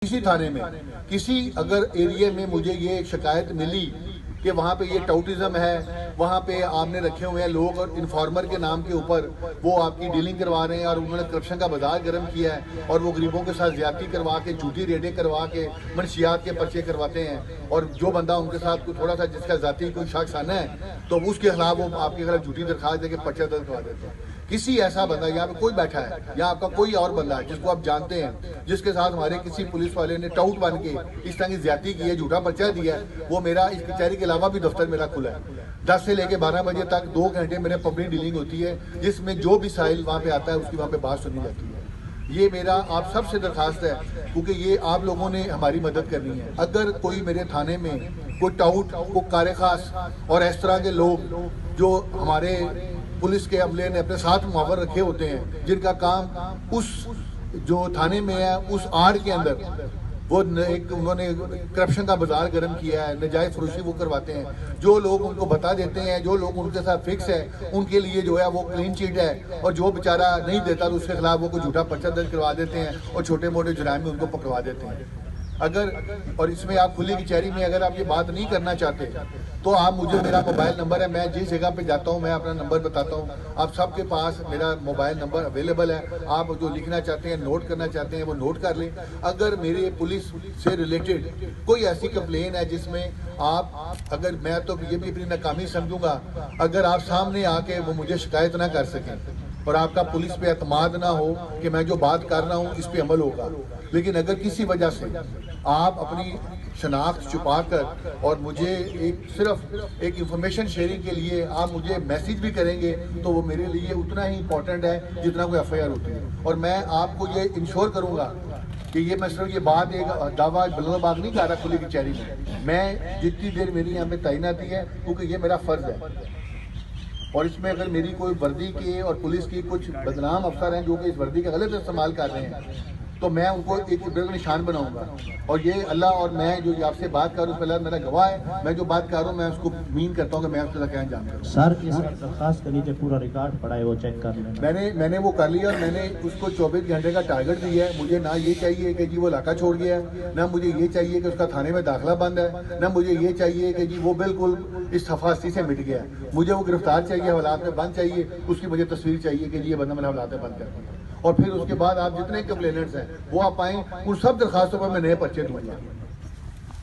किसी थाने में किसी अगर एरिया में मुझे ये शिकायत मिली कि वहाँ पे ये टाउटिज्म है, वहाँ पे आपने रखे हुए हैं लोग और इन्फॉर्मर के नाम के ऊपर वो आपकी डीलिंग करवा रहे हैं और उन्होंने करप्शन का बाजार गर्म किया है और वो गरीबों के साथ ज्यादती करवा के झूठी रेडें करवा के मनशियात के पर्चे करवाते हैं और जो बंदा उनके साथ कोई थोड़ा सा जिसका जाती कोई शख्स आना है तो उसके खिलाफ वो आपके खिलाफ झूठी दरखास्त देके पर्चा दर्ज करवा देते हैं। किसी ऐसा बंदा यहाँ पे कोई बैठा है या आपका कोई और बंदा है जिसको आप जानते हैं, जिसके साथ हमारे किसी पुलिस वाले ने टाउट बन के इस तरह की ज्यादती की है, झूठा पर्चा दिया है, वो मेरा इस कचहरी के अलावा भी दफ्तर मेरा खुला है। 10 से लेके 12 बजे तक 2 घंटे मेरे पब्लिक डीलिंग होती है जिसमें जो भी साहिल वहाँ पे आता है उसकी वहाँ पे बात सुनी जाती है। ये मेरा आप सबसे दरखास्त है क्योंकि ये आप लोगों ने हमारी मदद करनी है। अगर कोई मेरे थाने में कोई टाउट कोई कार खास और इस तरह के लोग जो हमारे पुलिस के अमले ने अपने साथ मुआवर रखे होते हैं जिनका काम उस जो थाने में है उस आड़ के अंदर वो एक उन्होंने करप्शन का बाजार गर्म किया है, नजायज फरोशी वो करवाते हैं, जो लोग उनको बता देते हैं, जो लोग उनके साथ फिक्स है उनके लिए जो है वो क्लीन चिट है और जो बेचारा नहीं देता तो उसके खिलाफ वो कोई झूठा पर्चा दर्ज करवा देते हैं और छोटे मोटे जुर्म में उनको पकड़वा देते हैं। अगर और इसमें आप खुली कचहरी में अगर आप ये बात नहीं करना चाहते तो आप मुझे मेरा मोबाइल नंबर है, मैं जिस जगह पे जाता हूँ मैं अपना नंबर बताता हूँ, आप सबके पास मेरा मोबाइल नंबर अवेलेबल है। आप जो लिखना चाहते हैं नोट करना चाहते हैं वो नोट कर लें। अगर मेरे पुलिस से रिलेटेड कोई ऐसी कंप्लेन है जिसमें आप अगर मैं तो ये भी अपनी नाकामी समझूंगा अगर आप सामने आके वो मुझे शिकायत ना कर सकें और आपका पुलिस पे एतमाद ना हो कि मैं जो बात कर रहा हूँ इस पे अमल होगा, लेकिन अगर किसी वजह से आप अपनी शनाख्त छुपा कर और मुझे सिर्फ एक इंफॉर्मेशन शेयरिंग के लिए आप मुझे मैसेज भी करेंगे तो वो मेरे लिए उतना ही इम्पोर्टेंट है जितना कोई एफआईआर होती है। और मैं आपको ये इंश्योर करूँगा कि ये मैं सिर्फ ये बात एक दावा बल्लबाग नहीं कर रहा खुली कचहरी में, मैं जितनी देर मेरी यहाँ पे तैनाती है क्योंकि ये मेरा फर्ज है और इसमें अगर मेरी कोई वर्दी के और पुलिस की कुछ बदनाम अफसर हैं जो कि इस वर्दी का गलत इस्तेमाल कर रहे हैं तो मैं उनको एक इब्रत निशान बनाऊंगा। और ये अल्लाह और मैं जो आपसे बात कर रहा हूँ पहले मेरा गवाह है, मैं जो बात कर रहा हूँ मैं उसको मीन करता हूँ कि मैं उसके साथ क्या अंजाम करूँ। सर दरखास्त के नीचे पूरा रिकॉर्ड पड़ा है वो चेक कर लें। मैंने वो कर लिया और मैंने उसको 24 घंटे का टारगेट दिया है। मुझे ना ये चाहिए कि जी वो इलाका छोड़ गया है, ना मुझे ये चाहिए कि उसका थाने में दाखिला बंद है, ना मुझे ये चाहिए कि जी वो बिल्कुल इस सफास्ती से मिट गया है। मुझे वो गिरफ्तार चाहिए, हवालात में बंद चाहिए, उसकी मुझे तस्वीर चाहिए कि जी ये बंदा मैंने हवालात में बंद कर दिया। और फिर उसके बाद आप जितने कंप्लेनेंट्स हैं वो आप आएँ, उन सब दरखास्तों पर मैं नए पर्चे दूंगा।